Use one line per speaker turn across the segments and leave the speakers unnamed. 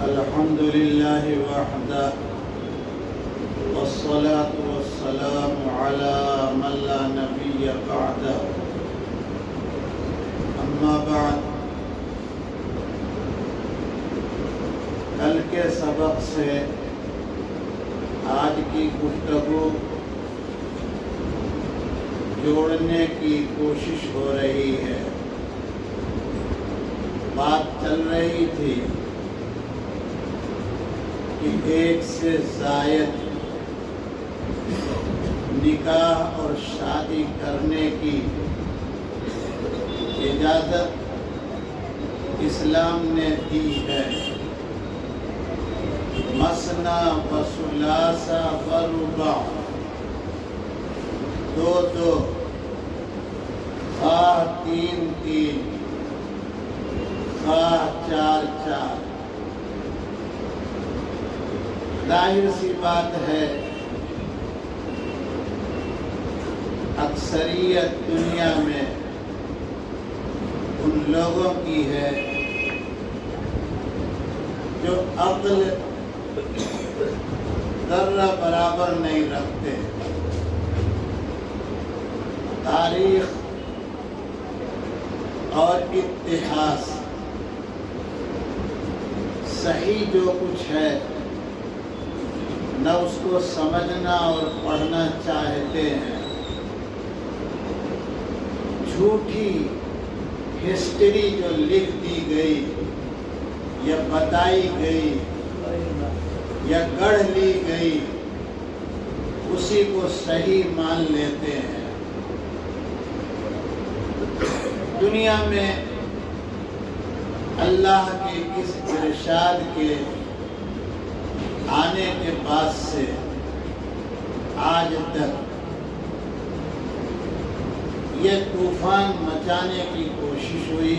الحمد لله وحده والصلاة والسلام على من لا نبي بعده اما بعد کل کے سبق سے آج کی گفتگو جوڑنے کی کوشش ہو رہی ہے۔ بات چل رہی تھی کہ ایک سے زائد نکاح اور شادی کرنے کی اجازت اسلام نے دی ہے۔ مثنی و ثلاث و رباع، دو دو، خواہ تین تین، خواہ چار چار۔ ظاہر سی بات ہے اکثریت دنیا میں ان لوگوں کی ہے جو عقل ذرہ برابر نہیں رکھتے۔ تاریخ اور اتہاس صحیح جو کچھ ہے نہ اس کو سمجھنا اور پڑھنا چاہتے ہیں۔ جھوٹی ہسٹری جو لکھ دی گئی یا بتائی گئی یا گڑھ لی گئی اسی کو صحیح مان لیتے ہیں۔ دنیا میں اللہ کے اس ارشاد کے آنے کے بعد سے آج تک یہ طوفان مچانے کی کوشش ہوئی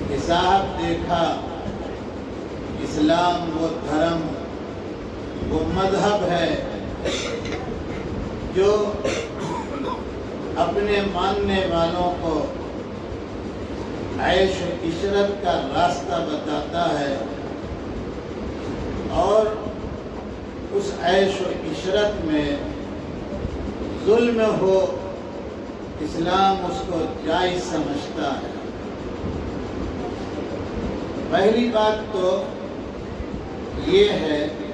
کہ صاحب دیکھا اسلام وہ دھرم وہ مذہب ہے جو اپنے ماننے والوں کو عیش و عشرت کا راستہ بتاتا ہے، اور اس عیش و عشرت میں ظلم ہو اسلام اس کو جائز سمجھتا ہے۔ پہلی بات تو یہ ہے کہ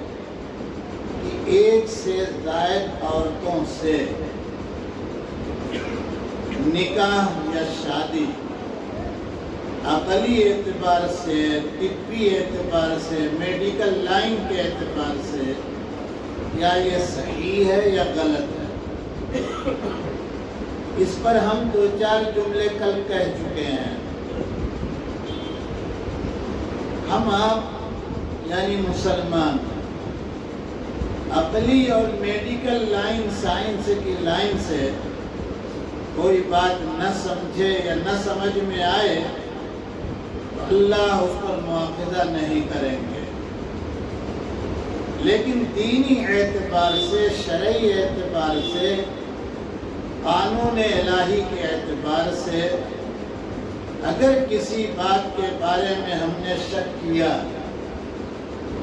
ایک سے زائد عورتوں سے نکاح یا شادی عقلی اعتبار سے، طبی اعتبار سے، میڈیکل لائن کے اعتبار سے کیا یہ صحیح ہے یا غلط ہے؟ اس پر ہم دو چار جملے کل کہہ چکے ہیں۔ ہم آپ یعنی مسلمان عقلی اور میڈیکل لائن، سائنس کی لائن سے کوئی بات نہ سمجھے یا نہ سمجھ میں آئے تو اللہ اس پر مواخذہ نہیں کریں گے، لیکن دینی اعتبار سے، شرعی اعتبار سے، قانون الہی کے اعتبار سے اگر کسی بات کے بارے میں ہم نے شک کیا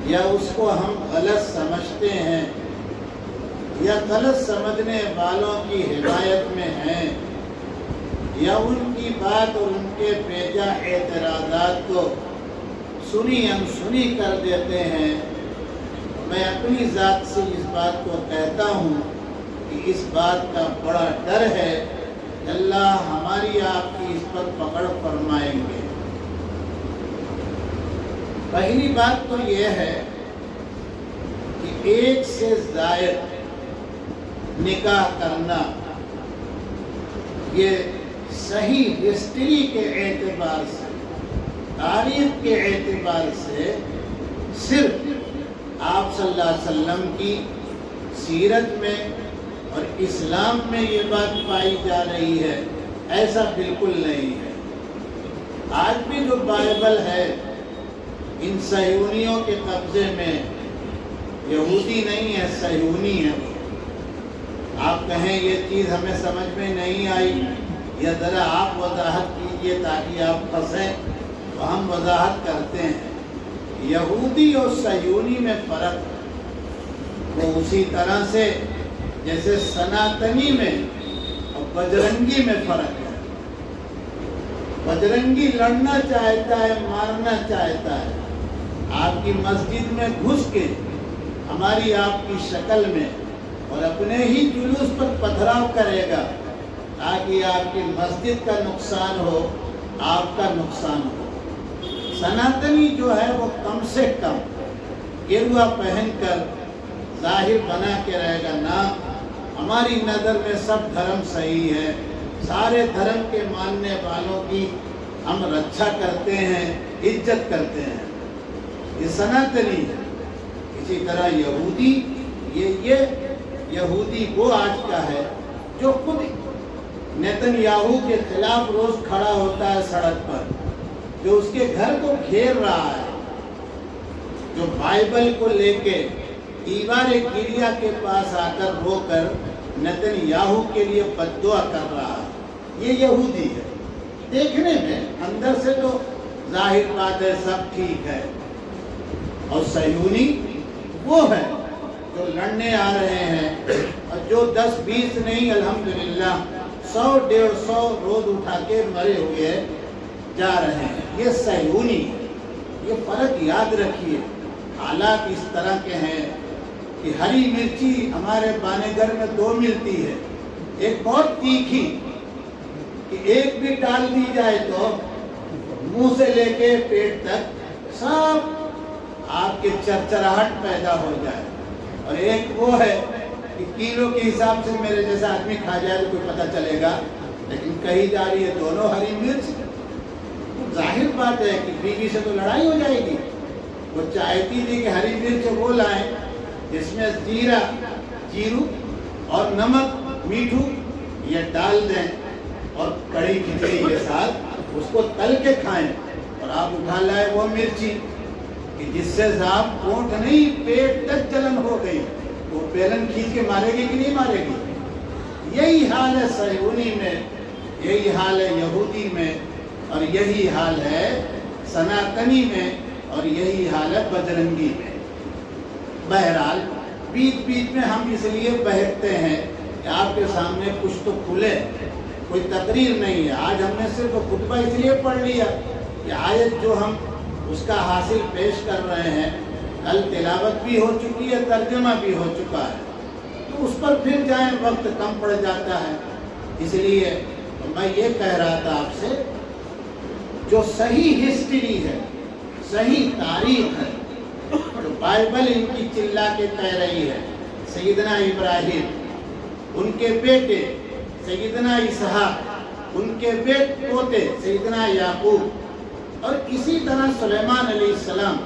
یا اس کو ہم غلط سمجھتے ہیں یا غلط سمجھنے والوں کی ہدایت میں ہیں یا ان کی بات اور ان کے بیجا اعتراضات کو سنی انسنی کر دیتے ہیں، میں اپنی ذات سے اس بات کو کہتا ہوں کہ اس بات کا بڑا ڈر ہے کہ اللہ ہماری آپ کی اس پر پکڑ فرمائیں گے۔ پہلی بات تو یہ ہے کہ ایک سے زائد نکاح کرنا یہ صحیح ہسٹری کے اعتبار سے، تاریخ کے اعتبار سے صرف آپ صلی اللہ علیہ وسلم کی سیرت میں اور اسلام میں یہ بات پائی جا رہی ہے، ایسا بالکل نہیں ہے۔ آج بھی جو بائبل ہے ان صہیونیوں کے قبضے میں، یہودی نہیں ہے صہیونی ہے۔ آپ کہیں یہ چیز ہمیں سمجھ میں نہیں آئی یا ذرا آپ وضاحت کیجئے تاکہ آپ پھنسیں، تو ہم وضاحت کرتے ہیں۔ یہودی اور صہیونی میں فرق وہ اسی طرح سے جیسے سناتنی میں اور بجرنگی میں فرق ہے۔ بجرنگی لڑنا چاہتا ہے، مارنا چاہتا ہے، آپ کی مسجد میں گھس کے ہماری آپ کی شکل میں اور اپنے ہی جلوس پر پتھراؤ کرے گا تاکہ آپ کی مسجد کا نقصان ہو، آپ کا نقصان ہو۔ سناتنی جو ہے وہ کم سے کم گروا پہن کر ظاہر بنا کے رہے گا، نہ ہماری نظر میں سب دھرم صحیح ہے، سارے دھرم کے ماننے والوں کی ہم رکشا کرتے ہیں، عزت کرتے ہیں، یہ سناتنی ہے۔ اسی طرح یہودی، یہ یہودی وہ آج کا ہے جو خود نیتن یاہو کے خلاف روز کھڑا ہوتا ہے سڑک پر، جو اس کے گھر کو گھیر رہا ہے، جو بائبل کو لے کے دیوار گریا کے پاس آ کر رو کر نیتن یاہو کے لیے بد دعا کر رہا ہے، یہ یہودی ہے۔ دیکھنے میں اندر سے تو ظاہر بات ہے سب ٹھیک ہے، اور صہیونی وہ ہے جو لڑنے آ رہے ہیں اور جو 10-20 نہیں الحمدللہ 100-150 روز اٹھا کے مرے ہوئے جا رہے ہیں، یہ صہیونی ہے۔ یہ فرق یاد رکھیے، حالات اس طرح کے ہیں کہ ہری مرچی ہمارے بانے گھر میں 2 ملتی ہے، ایک بہت تیکھی کہ ایک بھی ڈال دی جائے تو منہ سے لے کے پیٹ تک سب آپ کے چرچراہٹ پیدا ہو جائے، اور ایک وہ ہے کہ کلو کے حساب سے میرے جیسا آدمی کھا جائے تو کوئی پتہ چلے گا، لیکن کہی جا رہی ہے دونوں ہری مرچ، ظاہر بات ہے کہ بیوی سے تو لڑائی ہو جائے گی۔ وہ چاہتی تھی کہ ہری مرچ وہ لائیں جس میں زیرہ، جیرو اور نمک، میٹھو یہ ڈال دیں اور کڑی کھچڑی کے ساتھ اس کو تل کے کھائیں، اور آپ اٹھا لائے وہ مرچی کہ جس سے صاحب کونٹ نہیں پیٹ تک جلن ہو گئی، وہ بیلن کھینچ کے مارے گی کہ نہیں مارے گی؟ یہی حال ہے صہیونی میں، یہی حال ہے یہودی میں، اور یہی حال ہے سناتنی میں، اور یہی حال ہے بجرنگی میں۔ بہرحال بیچ بیچ میں ہم اس لیے بہکتے ہیں کہ آپ کے سامنے کچھ تو کھلے، کوئی تقریر نہیں ہے۔ آج ہم نے صرف خطبہ اس لیے پڑھ لیا کہ آیت جو ہم اس کا حاصل پیش کر رہے ہیں، کل تلاوت بھی ہو چکی ہے، ترجمہ بھی ہو چکا ہے، تو اس پر پھر جائیں وقت کم پڑ جاتا ہے۔ اس لیے میں یہ کہہ رہا تھا آپ سے، جو صحیح ہسٹری ہے، صحیح تاریخ ہے، جو بائبل ان کی چلا کے کہہ رہی ہے، سیدنا ابراہیم، ان کے بیٹے سیدنا اسحاق، ان کے پوتے سیدنا یعقوب، اور اسی طرح سلیمان علیہ السلام،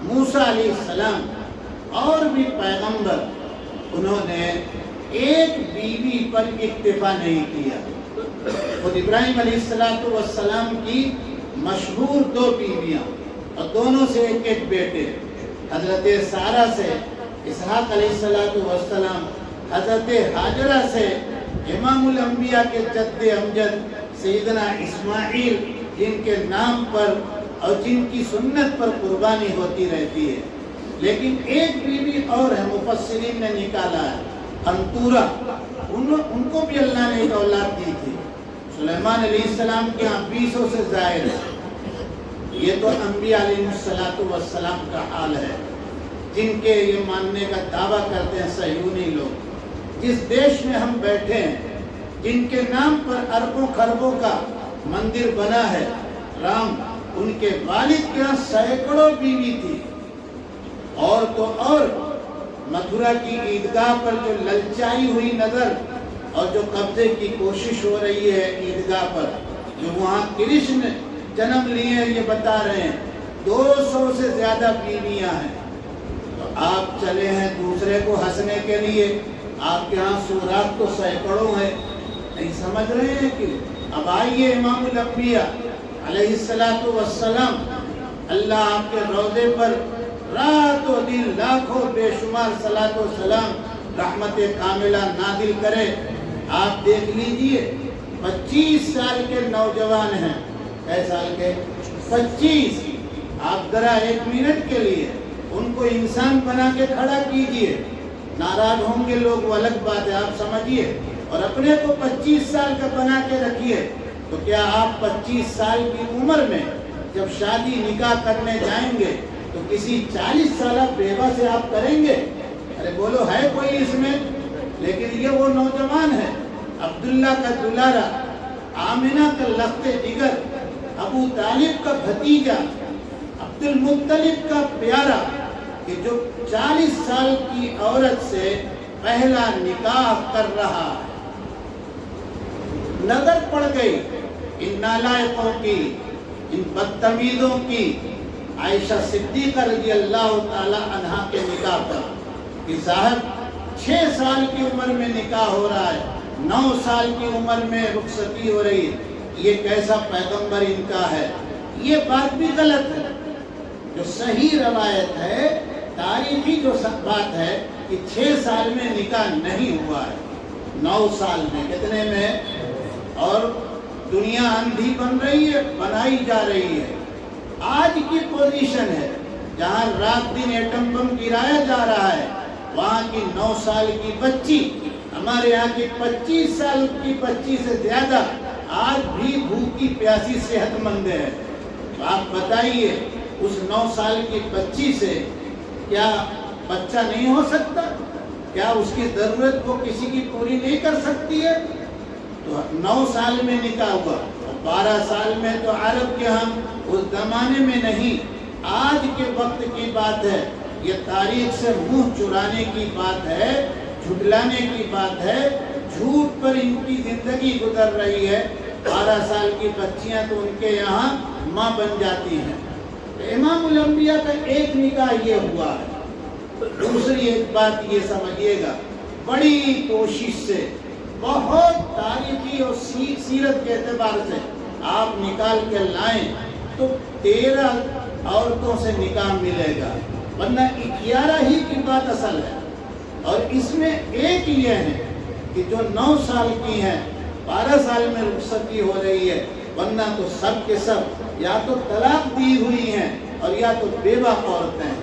موسیٰ علیہ السلام، اور بھی پیغمبر، انہوں نے ایک بیوی پر اکتفا نہیں کیا۔ خود ابراہیم علیہ السلام کی مشہور 2 بیویاں اور دونوں سے ایک بیٹے، حضرت سارہ سے اسحاق علیہ السلام، حضرت حاجرہ سے امام الانبیاء کے جد امجد سیدنا اسماعیل، جن کے نام پر اور جن کی سنت پر قربانی ہوتی رہتی ہے۔ لیکن ایک بیوی اور ہے، مفسرین نے نکالا ہے، انطورہ، ان کو بھی اللہ نے ایک اولاد دی تھی۔ سلیمان علیہ السلام کے ہاں 20 سے زائد ہے۔ یہ تو انبیاء علیہ السلام کا حال ہے، جن کے یہ ماننے کا دعویٰ کرتے ہیں صہیونی لوگ۔ جس دیش میں ہم بیٹھے ہیں، جن کے نام پر اربوں خربوں کا مندر بنا ہے، رام، ان کے والد کے ہاں سینکڑوں بیوی تھی، اور تو اور متھرا کی عیدگاہ پر جو للچائی ہوئی نظر اور جو قبضے کی کوشش ہو رہی ہے عیدگاہ پر، جو وہاں کرشن جنم لیے ہیں، یہ بتا رہے ہیں 200 سے زیادہ بیویاں ہیں۔ تو آپ چلے ہیں دوسرے کو ہنسنے کے لیے، آپ کے ہاں سوراخ تو سینکڑوں ہیں، نہیں سمجھ رہے ہیں کہ اب آئیے امام الانبیاء علیہ السلام، اللہ آپ کے روضے پر رات و دن لاکھوں بے شمار صلاۃ و سلام، رحمت کاملہ نازل کرے۔ آپ دیکھ لیجئے 25 سال کے نوجوان ہیں، کئی سال کے؟ 25، آپ ذرا 1 منٹ کے لیے ان کو انسان بنا کے کھڑا کیجئے. ناراض ہوں گے لوگ وہ الگ بات ہے، آپ سمجھیے. اور اپنے کو 25 سال کا بنا کے رکھیے. تو کیا آپ 25 سال کی عمر میں جب شادی نکاح کرنے جائیں گے تو کسی 40 سالہ بیوہ سے آپ کریں گے؟ ارے بولو ہے کوئی اس میں؟ لیکن یہ وہ نوجوان ہے، عبداللہ کا دلارا، آمنہ کا لخت جگر، ابو طالب کا بھتیجا، عبد المطلب کا پیارا، کہ جو 40 سال کی عورت سے پہلا نکاح کر رہا. نظر پڑ گئی ان نالائقوں کی، ان بدتمیزوں کی عائشہ صدیقہ رضی اللہ تعالی عنہا کے نکاح پر کہ صاحب 6 سال کی عمر میں نکاح ہو رہا ہے، 9 سال کی عمر میں رخصتی ہو رہی ہے. یہ کیسا پیغمبر ان کا ہے؟ یہ بات بھی غلط ہے. جو صحیح روایت ہے، تاریخی جو بات ہے کہ 6 سال میں نکاح نہیں ہوا ہے، 9 سال میں. کتنے میں؟ اور دنیا اندھی بن رہی ہے، بنائی جا رہی ہے. آج کی پوزیشن ہے جہاں رات دن ایٹم بم گرایا جا رہا ہے، وہاں کی 9 سال کی بچی ہمارے یہاں کی 25 سال کی بچی سے زیادہ آج بھی بھوکی پیاسی صحت مند ہے. تو آپ بتائیے اس 9 سال کی بچی سے کیا بچہ نہیں ہو سکتا؟ کیا اس کی ضرورت کو کسی کی پوری نہیں کر سکتی ہے؟ تو 9 سال میں نکاح ہوا. 12 سال میں تو عرب کے ہاں اس زمانے میں نہیں، آج کے وقت کی بات ہے. یہ تاریخ سے منہ چرانے کی بات ہے، جھٹلانے کی بات ہے. جھوٹ پر ان کی زندگی گزر رہی ہے. 12 سال کی بچیاں تو ان کے یہاں ماں بن جاتی ہیں. امام الانبیاء کا ایک نکاح یہ ہوا ہے. دوسری ایک بات یہ سمجھیے گا، بڑی کوشش سے، بہت تاریخی اور سیرت کے اعتبار سے آپ نکال کے لائیں تو 13 عورتوں سے نکاح ملے گا، ورنہ 11 ہی کی بات اصل ہے. اور اس میں ایک یہ ہے کہ جو 9 سال کی ہیں، 12 سال میں رخصتی ہو رہی ہے، ورنہ تو سب کے سب یا تو طلاق دی ہوئی ہیں اور یا تو بیوہ عورتیں ہیں.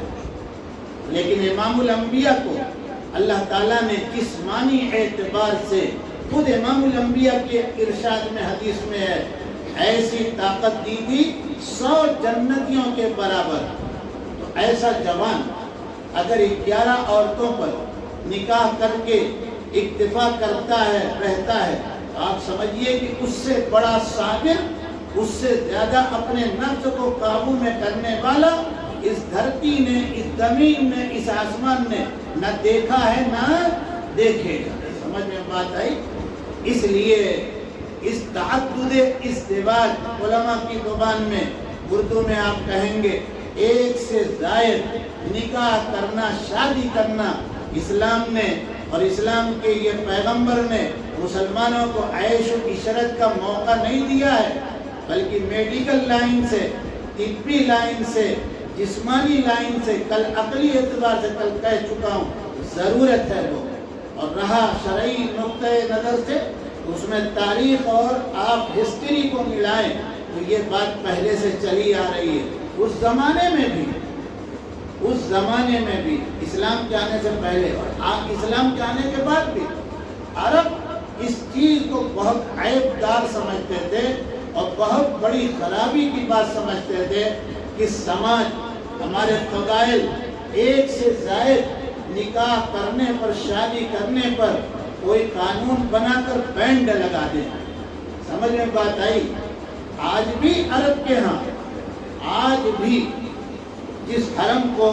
لیکن امام الانبیاء کو اللہ تعالیٰ نے جسمانی اعتبار سے خود امام الانبیاء کے ارشاد میں حدیث میں ہے، ایسی طاقت دی تھی 100 جنتیوں کے برابر. تو ایسا جوان اگر 11 عورتوں پر نکاح کر کے اکتفا کرتا ہے، رہتا ہے، تو آپ سمجھیے کہ اس سے بڑا صابر، اس سے زیادہ اپنے نفس کو قابو میں کرنے والا اس دھرتی نے، اس زمین نے، اس آسمان نے نہ دیکھا ہے نہ دیکھے گا. سمجھ میں بات آئی؟ اس لیے اس تعدد ازدواج علماء کی زبان میں، اردو میں آپ کہیں گے 1 سے زائد نکاح کرنا، شادی کرنا، اسلام نے اور اسلام کے یہ پیغمبر نے مسلمانوں کو عیش و عشرت کا موقع نہیں دیا ہے، بلکہ میڈیکل لائن سے، طبی لائن سے، جسمانی لائن سے، کل عقلی اعتبار سے کل کہہ چکا ہوں، ضرورت ہے وہ. اور رہا شرعی نقطۂ نظر سے، اس میں تاریخ اور آپ ہسٹری کو ملائیں تو یہ بات پہلے سے چلی آ رہی ہے. اس زمانے میں بھی اسلام کے آنے سے پہلے اور اسلام کے آنے کے بعد بھی عرب اس چیز کو بہت عیب دار سمجھتے تھے اور بہت بڑی خرابی کی بات سمجھتے تھے کہ سماج، ہمارے قبائل 1 سے زائد نکاح کرنے پر، شادی کرنے پر کوئی قانون بنا کر بینڈ لگا دیں. سمجھ میں بات آئی؟ آج بھی عرب کے ہاں، آج بھی جس حرم کو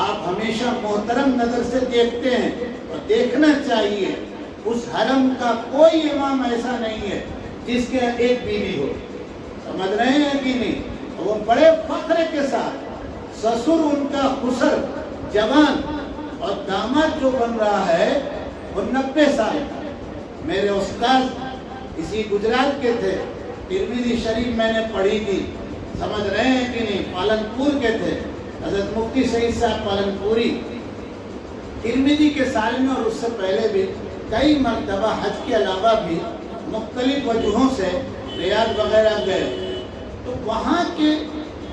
آپ ہمیشہ محترم نظر سے دیکھتے ہیں اور دیکھنا چاہیے، اس حرم کا کوئی امام ایسا نہیں ہے جس کے ایک بیوی ہو. سمجھ رہے ہیں کہ نہیں؟ وہ بڑے فخر کے ساتھ سسر ان کا خسر جوان اور داماد جو بن رہا ہے وہ 90 سال کا. میرے استاد اسی گجرات کے تھے، ترمذی شریف میں نے پڑھی تھی. سمجھ رہے ہیں کہ نہیں؟ پالنپور کے تھے، حضرت مفتی سعید صاحب پالنپوری. ترمذی کے سال میں اور اس سے پہلے بھی کئی مرتبہ حج کے علاوہ بھی مختلف وجہوں سے ریاض وغیرہ گئے، تو وہاں کے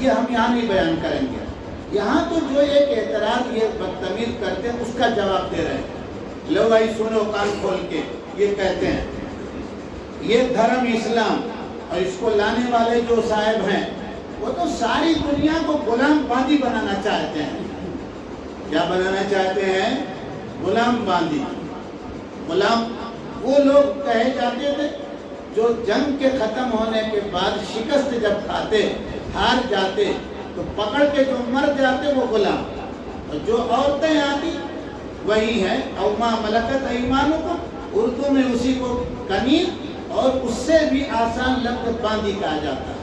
یہ ہم یہاں نہیں بیان کریں گے. یہاں تو جو ایک اعتراض یہ بدتمیز کرتے ہیں اس کا جواب دے رہے ہیں. لو بھائی سنو کان کھول کے. یہ کہتے ہیں یہ دھرم اسلام اور اس کو لانے والے جو صاحب ہیں وہ تو ساری دنیا کو غلام باندی بنانا چاہتے ہیں. کیا بنانا چاہتے ہیں؟ غلام باندی. غلام وہ لوگ کہے جاتے تھے جو جنگ کے ختم ہونے کے بعد شکست جب کھاتے ہار جاتے تو پکڑ کے جو مر جاتے وہ غلام. اور جو عورتیں آتی وہی ہے او ما ملکت ایمانکم. اردو میں اسی کو کنیز اور اس سے بھی آسان لفظ باندی کہا جاتا ہے.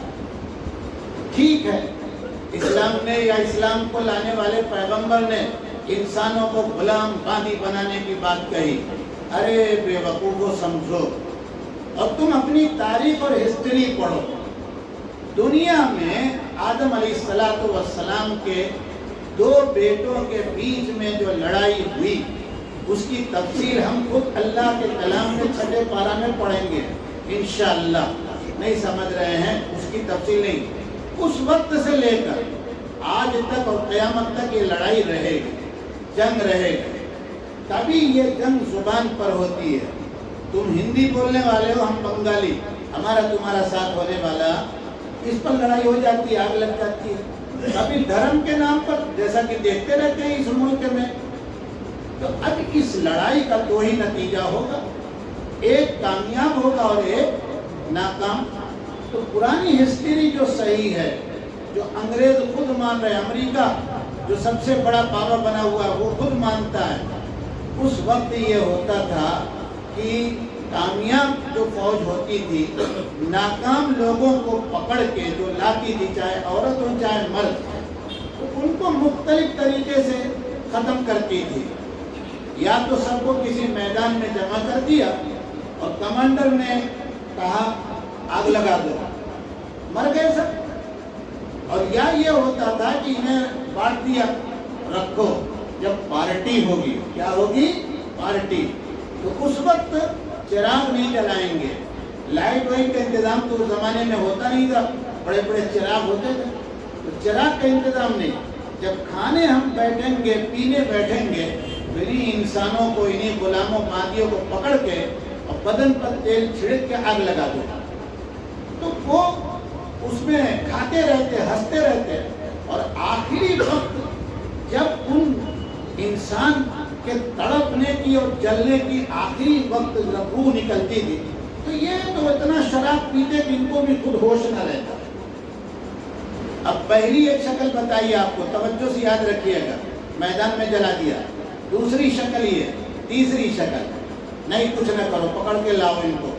ٹھیک ہے اسلام نے یا اسلام کو لانے والے پیغمبر نے انسانوں کو غلام باندی بنانے کی بات کہی. ارے بے وقوفو سمجھو اور تم اپنی تاریخ اور ہسٹری پڑھو. دنیا میں آدم علیہ السلام کے 2 بیٹوں کے بیچ میں جو لڑائی ہوئی اس کی تفصیل ہم خود اللہ کے کلام میں 6 پارہ میں پڑھیں گے انشاءاللہ. نہیں سمجھ رہے ہیں اس کی تفصیل نہیں. اس وقت سے لے کر آج تک اور قیامت تک یہ لڑائی رہے گی, جنگ رہے گی. تبھی یہ جنگ زبان پر ہوتی ہے. تم ہندی بولنے والے ہو, ہم بنگالی, ہمارا تمہارا ساتھ ہونے والا, اس پر لڑائی ہو جاتی ہے, آگ لگ جاتی ہے. کبھی دھرم کے نام پر جیسا کہ دیکھتے رہتے ہیں اس ملک میں. تو اب اس لڑائی کا 2 ہی نتیجہ ہوگا, ایک کامیاب ہوگا اور ایک ناکام. تو پرانی ہسٹری جو صحیح ہے, جو انگریز خود مان رہے, امریکہ جو سب سے بڑا پاور بنا ہوا ہے وہ خود مانتا ہے, اس وقت یہ ہوتا تھا کہ کامیاب جو فوج ہوتی تھی ناکام لوگوں کو پکڑ کے جو لاتی تھی, چاہے عورت ہو چاہے مرد, تو ان کو مختلف طریقے سے ختم کرتی تھی. یا تو سب کو کسی میدان میں جمع کر دیا اور کمانڈر نے کہا آگ لگا دو, مر گئے سب. اور یا یہ ہوتا تھا کہ انہیں بانٹ دیا, رکھو جب پارٹی ہوگی. کیا ہوگی؟ پارٹی. تو اس وقت چراغ نہیں جلائیں گے, لائٹ وائٹ کا انتظام تو اس زمانے میں ہوتا نہیں تھا, بڑے بڑے چراغ ہوتے تھے, تو چراغ کا انتظام نہیں. جب کھانے ہم بیٹھیں گے, پینے بیٹھیں گے, تو انہیں انسانوں کو, انہیں غلاموں باندیوں کو پکڑ کے اور بدن پر تیل چھڑک کے آگ لگا دو. تو وہ اس میں کھاتے رہتے, ہنستے رہتے, اور آخری وقت جب ان انسان کے تڑپنے کی اور جلنے کی آخری وقت جب روح نکلتی تھی تو یہ تو اتنا شراب پیتے کہ ان کو بھی خود ہوش نہ رہتا. اب پہلی ایک شکل بتائیے آپ کو, توجہ سے یاد رکھیے گا. میدان میں جلا دیا. دوسری شکل یہ, تیسری شکل نہیں کچھ نہ کرو, پکڑ کے لاؤ ان کو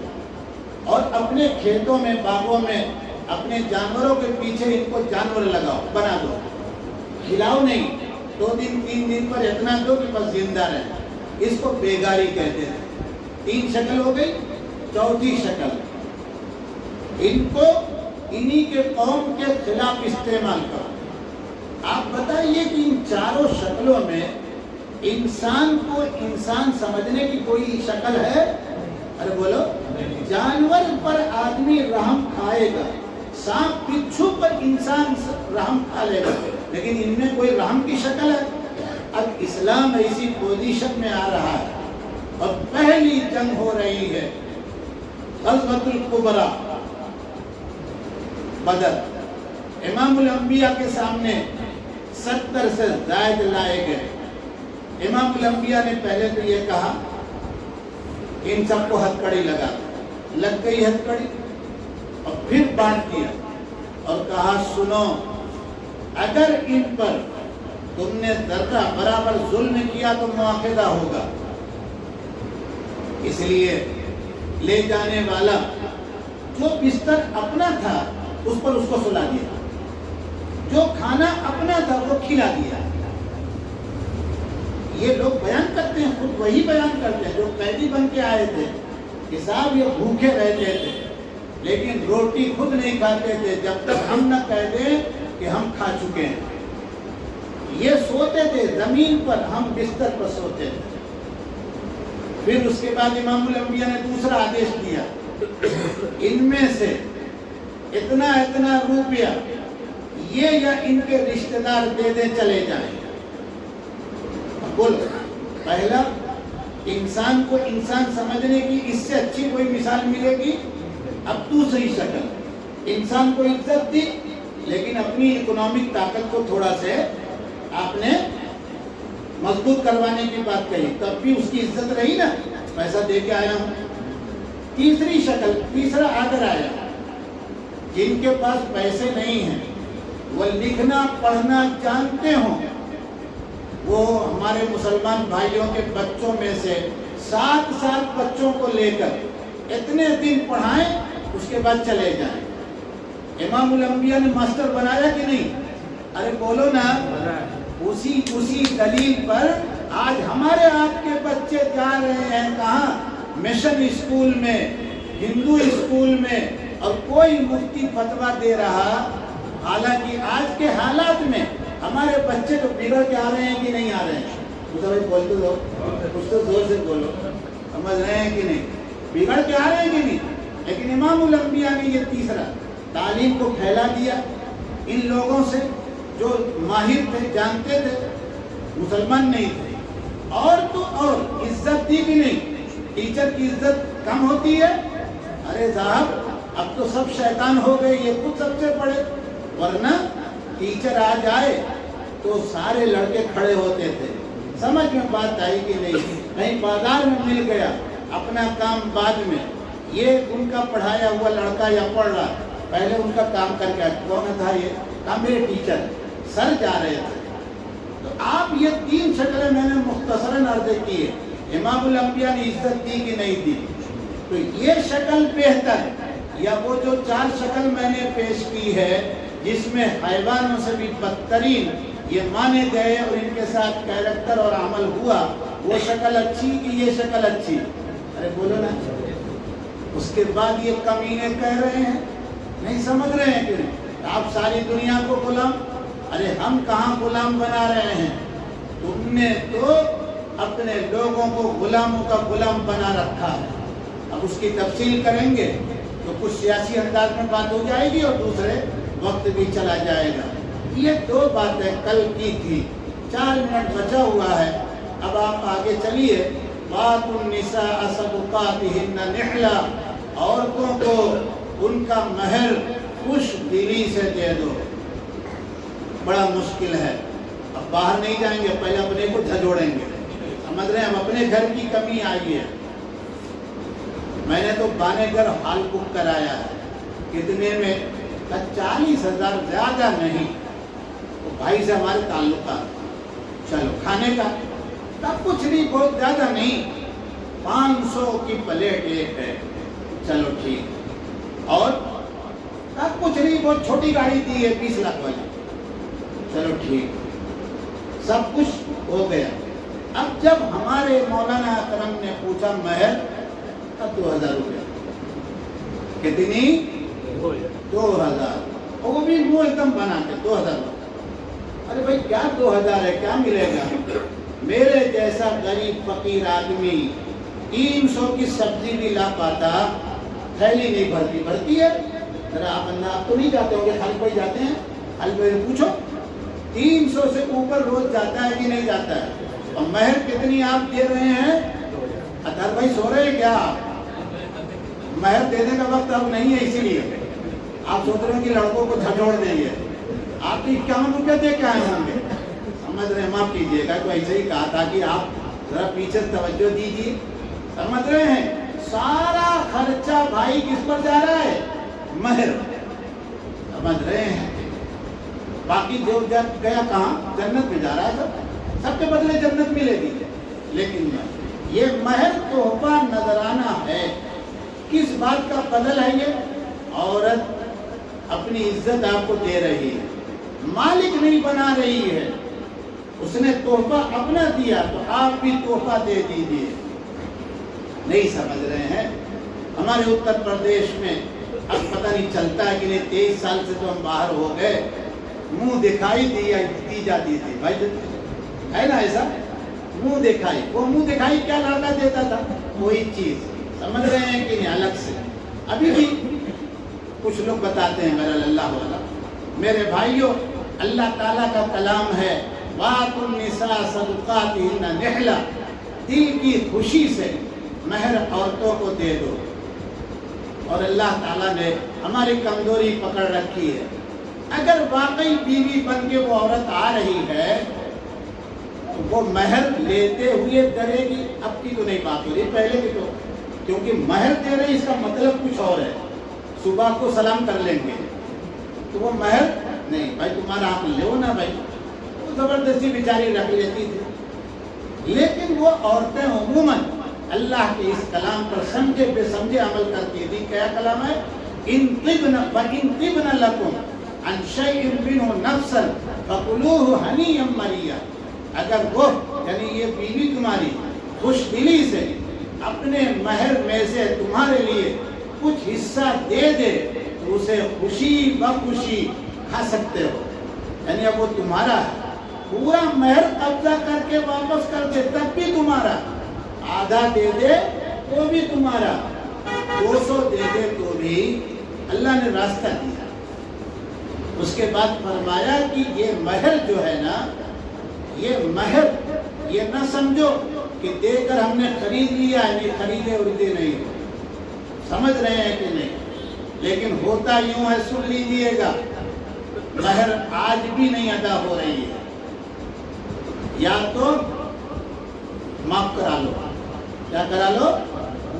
اور اپنے کھیتوں میں, باغوں میں, اپنے جانوروں کے پیچھے ان کو جانور لگاؤ, بنا دو. کھلاؤ نہیں, 2 دن 3 دن پر اتنا دو کہ بس زندہ رہے. اس کو بیگاری کہتے ہیں. 3 شکل ہو گئی. چوتھی شکل ان کو انہی کے قوم کے خلاف استعمال کرو. آپ بتائیے کہ ان چاروں شکلوں میں انسان کو انسان سمجھنے کی کوئی شکل ہے؟ ارے بولو. جانور پر آدمی رحم کھائے گا, سانپ بچھو پر انسان رحم کھا لے گا, لیکن ان میں کوئی رحم کی شکل ہے؟ اب اسلام ایسی پوزیشن میں آ رہا ہے اور پہلی جنگ ہو رہی ہے, غزوۃ الکبریٰ, بدر. امام الانبیاء کے سامنے 70 سے زائد لائے گئے. امام الانبیاء نے پہلے تو یہ کہا کہ ان سب کو ہتھکڑی لگا. لگ گئی ہتھکڑی, اور پھر بانٹ دیا اور کہا سنو, اگر ان پر تم نے ذرہ برابر ظلم کیا تو مواخذہ ہوگا. اس لیے لے جانے والا جو بستر اپنا تھا اس پر اس کو سلا دیا, جو کھانا اپنا تھا وہ کھلا دیا. یہ لوگ بیان کرتے ہیں, خود وہی بیان کرتے ہیں جو قیدی بن کے آئے تھے کہ صاحب یہ بھوکے رہتے تھے لیکن روٹی خود نہیں کھاتے تھے جب تک ہم نہ کہہ دیں کہ ہم کھا چکے ہیں. یہ سوتے تھے زمین پر, ہم بستر پر سوتے تھے. پھر اس کے بعد امام الانبیاء نے دوسرا آدیش دیا, ان میں سے اتنا اتنا روپیہ یہ یا ان کے رشتہ دار دے دے چلے جائیں. بول پہلا انسان کو انسان سمجھنے کی اس سے اچھی کوئی مثال ملے گی؟ اب دوسری شکل، انسان کو عزت دی لیکن اپنی اکنامک طاقت کو تھوڑا سے آپ نے مضبوط کروانے کی بات کہی، تب بھی اس کی عزت رہی نا، پیسہ دے کے آیا ہوں. تیسری شکل، تیسرا آدر آیا، جن کے پاس پیسے نہیں ہیں، وہ لکھنا پڑھنا جانتے ہوں، وہ ہمارے مسلمان بھائیوں کے بچوں میں سے 7 بچوں کو لے کر اتنے دن پڑھائیں، اس کے بعد چلے جائیں. امام الانبیاء نے ماسٹر بنایا کہ نہیں؟ ارے بولو نا. اسی دلیل پر آج ہمارے آپ کے بچے جا رہے ہیں کہاں؟ مشن اسکول میں، ہندو اسکول میں، اور کوئی مفتی فتویٰ دے رہا. حالانکہ آج کے حالات میں ہمارے بچے تو بگڑ کے آ رہے ہیں کہ نہیں آ رہے ہیں؟ بھائی بول تو دو، کچھ تو زور سے بولو. سمجھ رہے ہیں کہ نہیں؟ بگڑ کے آ رہے ہیں کہ نہیں؟ لیکن امام الانبیاء نے یہ تیسرا تعلیم کو پھیلا دیا. ان لوگوں سے جو ماہر تھے، جانتے تھے، مسلمان نہیں تھے، اور تو اور عزت دی بھی نہیں. ٹیچر کی عزت کم ہوتی ہے؟ ارے صاحب اب تو سب شیطان ہو گئے، یہ خود سب سے پڑھے. ورنہ ٹیچر آ جائے تو سارے لڑکے کھڑے ہوتے تھے. سمجھ میں بات آئی کہ نہیں؟ کہیں بازار میں مل گیا، اپنا کام بعد میں. یہ ان کا پڑھایا ہوا لڑکا یا پڑھ رہا، پہلے ان کا کام کر کے کون تھا؟ یہ کہا میرے ٹیچر سر جا رہے تھے. تو آپ یہ 3 شکلیں میں نے مختصراً عرض کی ہے. امام الانبیاء نے عزت دی کہ نہیں دی؟ تو یہ شکل بہتر، یا وہ جو 4 شکل میں نے پیش کی ہے جس میں حیوانوں سے بھی بدترین یہ مانے گئے اور ان کے ساتھ کیریکٹر اور عمل ہوا، وہ شکل اچھی کہ یہ شکل اچھی؟ ارے بولو نا. اس کے بعد یہ کمینے کہہ رہے ہیں، نہیں سمجھ رہے ہیں کہ آپ ساری دنیا کو غلام. ارے ہم کہاں غلام بنا رہے ہیں؟ تم نے تو اپنے لوگوں کو غلاموں کا غلام بنا رکھا ہے. اب اس کی تفصیل کریں گے تو کچھ سیاسی انداز میں بات ہو جائے گی اور دوسرے وقت بھی چلا جائے گا. یہ 2 باتیں کل کی تھی. 4 منٹ بچا ہوا ہے. اب آپ آگے چلیے. بات النساء صدقاتہن نحلا، عورتوں کو ان کا مہر خوش دلی سے دے دو. بڑا مشکل ہے. اب باہر نہیں جائیں گے، پہلے اپنے کو جھجوڑیں گے. سمجھ رہے ہیں؟ ہم اپنے گھر کی کمی آئی ہے. میں نے تو بانے گھر ہال بک کرایا ہے. کتنے میں؟ 40,000، زیادہ نہیں. بھائی سے ہمارے تعلقات. چلو کھانے کا تب کچھ نہیں، بہت زیادہ نہیں، 500 کی پلیٹ ایک ہے. چلو ٹھیک. اور تب کچھ نہیں، بہت چھوٹی گاڑی دی ہے 20 لاکھ والی. چلو ٹھیک، سب کچھ ہو گیا. اب جب ہمارے مولانا اکرم نے پوچھا مہر، اب 2000 روپے. کتنی؟ 2000. وہ بھی وہ ایک دم بنا کے 2000. ارے بھائی کیا 2000 ہے، کیا ملے گا؟ میرے جیسا غریب فقیر آدمی 300 کی سبزی بھی لا پاتا، تھیلی نہیں بھرتی ہے. ذرا آپ تو نہیں جاتے ہوں گے، خالی پہ جاتے ہیں؟ خالی پہ پوچھو. 300 سے اوپر روز جاتا ہے کہ نہیں جاتا ہے؟ اور مہر کتنی آپ دے رہے ہیں؟ اطہر بھائی سو رہے ہیں کیا؟ مہر دینے کا وقت اب نہیں ہے، اسی لیے آپ سوچ رہے ہیں کہ لڑکوں کو جھجوڑ دیں گے. آپ 51 روپے دے کے آئے ہوں گے. سمجھ رہے ہیں؟ معاف کیجیے گا، تو ایسے ہی کہا تھا کہ آپ ذرا پیچھے توجہ دیجیے. سمجھ رہے ہیں؟ سارا خرچہ بھائی کس پر جا رہا ہے؟ مہر. سمجھ رہے ہیں؟ باقی جو گیا کہاں؟ جنت میں جا رہا ہے. سب کے بدلے جنت ملے گی. لیکن یہ مہر تحفہ نذرانہ ہے. کس بات کا بدل ہے یہ؟ عورت اپنی عزت آپ کو دے رہی ہے، مالک نہیں بنا رہی ہے. اس نے تحفہ اپنا دیا تو آپ بھی تحفہ دے دیجیے. نہیں سمجھ رہے ہیں؟ ہمارے اتر پردیش میں اب پتہ نہیں چلتا ہے کہ نہیں، 23 سال سے تو ہم باہر ہو گئے، منہ دکھائی دی جاتی تھی. بھائی ہے نا ایسا؟ منہ دکھائی. وہ منہ دکھائی کیا لڑکا دیتا تھا؟ وہی چیز. سمجھ رہے ہیں کہ نہیں؟ الگ سے ابھی بھی کچھ لوگ بتاتے ہیں، میرا اللہ والا میرے بھائیوں، اللہ تعالیٰ کا کلام ہے وَآتُوا النِّسَاءَ صَدُقَاتِهِنَّ نِحْلَةً، دل کی خوشی سے مہر عورتوں کو دے دو۔ اور اللہ تعالیٰ نے ہماری کمزوری پکڑ رکھی ہے، اگر واقعی بیوی بن کے وہ عورت آ رہی ہے تو وہ مہر لیتے ہوئے ڈرے گی۔ اب کی تو نہیں بات ہو رہی، پہلے کی تو، کیونکہ مہر دے رہے اس کا مطلب کچھ اور ہے، صبح کو سلام کر لیں گے تو وہ مہر نہیں، بھائی تمہارا حق لو نا بھائی، وہ زبردستی بیچاری رکھ لیتی تھی۔ لیکن وہ عورتیں عموماً اللہ کے اس کلام پر سمجھے بے سمجھے عمل کرتی تھی۔ کیا کلام ہے؟ ان طبن لکم عن شیء منہ نفسا فکلوہ ہنیئا مریئا، اگر وہ یعنی یہ بیوی تمہاری خوش دلی سے اپنے مہر میں سے تمہارے لیے کچھ حصہ دے دے تو اسے خوشی بخوشی کھا سکتے ہو، یعنی اب وہ تمہارا ہے، پورا مہر قبضہ کر کے واپس کر دے تب بھی تمہارا، آدھا دے دے تو بھی تمہارا، 200 دے دے تو بھی، اللہ نے راستہ دیا۔ اس کے بعد فرمایا کہ یہ مہر جو ہے نا، یہ مہر یہ نہ سمجھو کہ دے کر ہم نے خرید لیا ہے، نہیں خریدے اردے نہیں، سمجھ رہے ہیں کہ نہیں؟ لیکن ہوتا یوں ہے، سن لیجئے گا، مہر آج بھی نہیں ادا ہو رہی ہے، یا تو معاف کرا لو، کیا کرا لو؟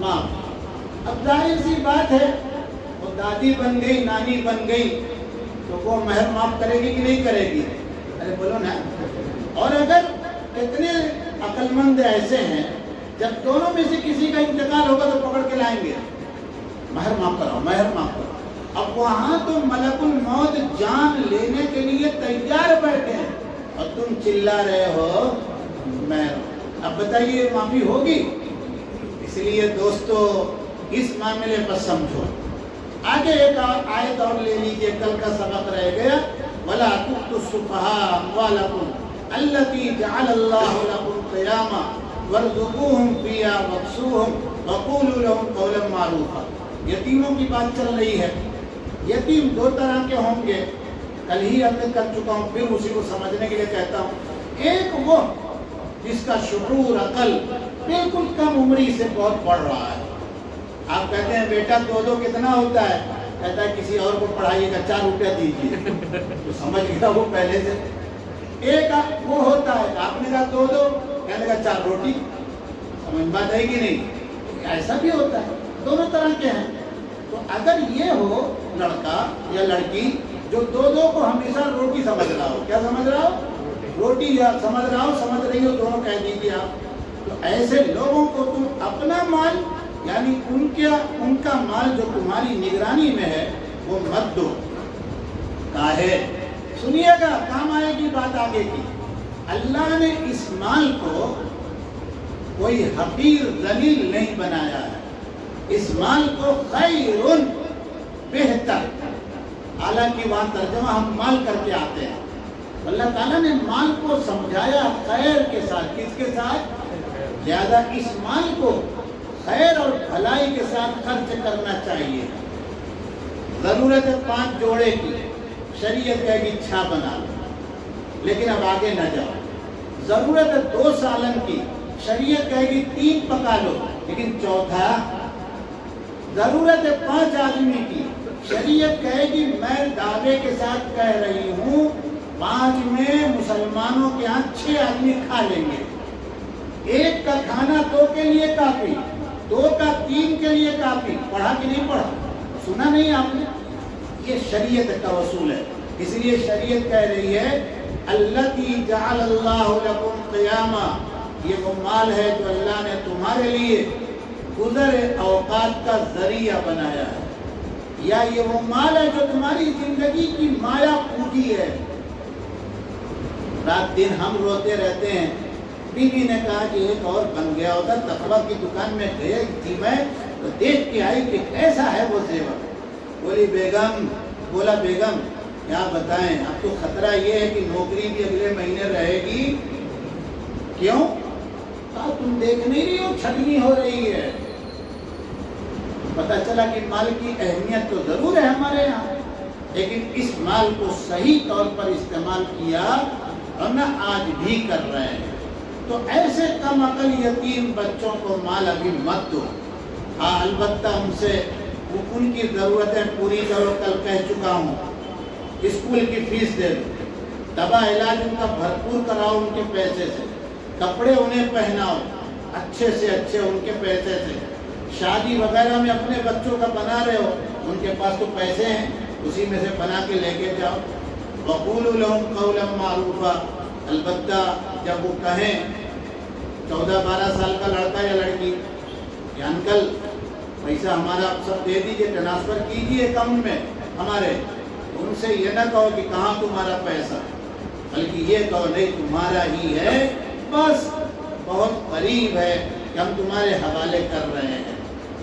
معاف۔ اب ظاہر سی بات ہے، وہ دادی بن گئی، نانی بن گئی تو وہ مہر معاف کرے گی کہ نہیں کرے گی؟ ارے بولو نا۔ اور اگر کتنے عقل مند ایسے ہیں جب دونوں میں سے کسی کا انتقال ہوگا تو پکڑ کے لائیں گے، مہر معاف کراؤ، مہر معاف کراؤ۔ اب وہاں تو ملک الموت جان لینے کے لیے تیار بیٹھے ہیں اور تم چلا رہے ہو مہر۔ اب بتائیے معافی ہوگی؟ اس لیے دوستو اس معاملے پر سمجھو۔ آگے ایک آیت اور لے لیجئے، کل کا سبق رہ گیا، وَلَا تُؤْتُوا السُّفَهَاءَ أَمْوَالَكُمْ الَّتِي جَعَلَ اللَّهُ لَكُمْ قِيَامًا وَارْزُقُوهُمْ فِيهَا وَاكْسُوهُمْ وَقُولُوا لَهُمْ قَوْلًا مَّعْرُوفًا۔ یتیموں کی بات چل رہی ہے۔ یتیم دو طرح کے ہوں گے، کل ہی عرض کر چکا ہوں، پھر اسی کو سمجھنے کے لیے کہتا ہوں۔ ایک وہ جس کا شعور عقل بالکل کم عمری سے بہت بڑھ رہا ہے، آپ کہتے ہیں بیٹا 2 کتنا ہوتا ہے؟ کہتا ہے کسی اور کو پڑھائیے گا 4 روپیہ دیجیے، تو سمجھ گیا وہ پہلے سے۔ ایک وہ ہوتا ہے، آپ نے کہا 2 کہنے کا 4 روٹی، سمجھ بات ہے کہ نہیں؟ ایسا بھی ہوتا ہے، دونوں طرح کے ہیں۔ تو اگر یہ ہو لڑکا یا لڑکی جو 2 کو ہمیشہ روٹی سمجھ رہا ہو، کیا سمجھ رہا ہو؟ روٹی، یا سمجھ رہا ہو، سمجھ رہی ہو، دونوں کہہ دیجیے آپ۔ تو ایسے لوگوں کو تم اپنا مال، یعنی ان کا مال جو تمہاری نگرانی میں ہے وہ مت دو۔ کاہے؟ سنیے گا، کام آئے گی بات آگے کی۔ اللہ نے اس مال کو کوئی حقیر ذلیل نہیں بنایا ہے، اس مال کو خیر بہتر، حالانکہ وہاں ترجمہ ہم مال کر کے آتے ہیں، اللہ تعالیٰ نے مال کو سمجھایا خیر کے ساتھ۔ کس کے ساتھ؟ لہذا اس مال کو خیر اور بھلائی کے ساتھ خرچ کرنا چاہیے۔ ضرورت ہے 5 جوڑے کی، شریعت کہے گی 6 بنا لو، لیکن اب آگے نہ جاؤ۔ ضرورت ہے 2 سالن کی، شریعت کہے گی 3 پکا لو، لیکن 4تھا۔ ضرورت ہے 5 آدمی کی، شریعت کہے گی میں دعوے کے ساتھ کہہ رہی ہوں 5 میں مسلمانوں کے ہاں 6 آدمی کھا لیں گے۔ 1 کا کھانا 2 کے لیے کافی، 2 کا 3 کے لیے کافی۔ پڑھا کہ نہیں پڑھا؟ سنا نہیں آپ نے؟ یہ شریعت کا اصول ہے۔ اس لیے شریعت کہہ رہی ہے الَّتِي جَعَلَ اللَّهُ لَكُمْ قِيَامًا، یہ وہ مال ہے جو اللہ نے تمہارے لیے گزر اوقات کا ذریعہ بنایا ہے، یا یہ وہ مال ہے جو تمہاری زندگی کی مایا پونجی ہے۔ رات دن ہم روتے رہتے ہیں، بیوی نے کہا کہ ایک اور بن گیا ہوتا، تقویٰ کی دکان میں گئی تھی میں تو دیکھ کے آئی کہ کیسا ہے وہ زیور۔ بولی بیگم، بولا بیگم کیا بتائیں، اب تو خطرہ یہ ہے کہ نوکری بھی اگلے مہینے رہے گی۔ کیوں؟ کہا تم دیکھ نہیں رہی ہو چھٹنی ہو رہی ہے۔ پتہ چلا کہ مال کی اہمیت تو ضرور ہے ہمارے یہاں، لیکن اس مال کو صحیح طور پر استعمال کیا اور نہ آج بھی کر رہے ہیں۔ تو ایسے کم عقل یتیم بچوں کو مال ابھی مت دو۔ ہاں البتہ ان سے ان کی ضرورتیں پوری کرو، کل کہہ چکا ہوں، اسکول کی فیس دے دو، دوا علاج ان کا بھرپور کراؤ ان کے پیسے سے، کپڑے انہیں پہناؤ اچھے سے اچھے ان کے پیسے سے، شادی وغیرہ میں اپنے بچوں کا بنا رہے ہو، ان کے پاس تو پیسے ہیں، اسی میں سے بنا کے لے کے جاؤ۔ وَقُولُوا لَهُمْ قَوْلًا مَعْرُوفًا، البتہ جب وہ کہیں 14-12 سال کا لڑکا یا لڑکی کہ انکل پیسہ ہمارا سب دے دیجئے، ٹرانسفر کیجئے اکاؤنٹ میں ہمارے، ان سے یہ نہ کہو کہ کہاں تمہارا پیسہ، بلکہ یہ کہو نہیں تمہارا ہی ہے، بس بہت قریب ہے کہ ہم تمہارے حوالے کر رہے ہیں۔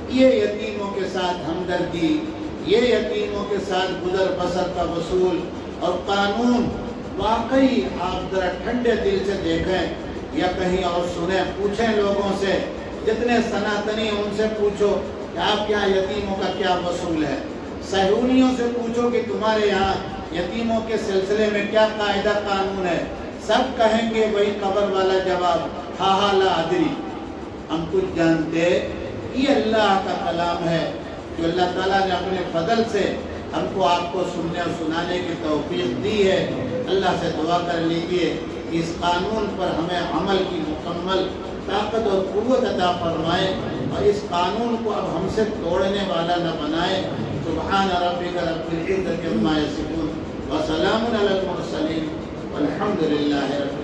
یہ یتیموں کے ساتھ ہمدردی، یہ یتیموں کے ساتھ گزر بسر کا وصول اور قانون، واقعی آپ ذرا ٹھنڈے دل سے دیکھیں یا کہیں اور سنیں، پوچھیں لوگوں سے، جتنے سناتنی ان سے پوچھو کہ آپ کے یہاں یتیموں کا کیا وصول ہے، صہیونیوں سے پوچھو کہ تمہارے یہاں یتیموں کے سلسلے میں کیا قاعدہ قانون ہے، سب کہیں گے وہی قبر والا جواب، ہاں ہاں لا ادری، ہم کچھ جانتے۔ یہ اللہ کا کلام ہے جو اللہ تعالیٰ نے اپنے فضل سے ہم کو آپ کو سننے اور سنانے کی توفیق دی ہے۔ اللہ سے دعا کر لیجئے کہ اس قانون پر ہمیں عمل کی مکمل طاقت اور قوت عطا فرمائے اور اس قانون کو اب ہم سے توڑنے والا نہ بنائے۔ سبحان ربک رب العزت عما یصفون وسلام علی المرسلین والحمد للہ رب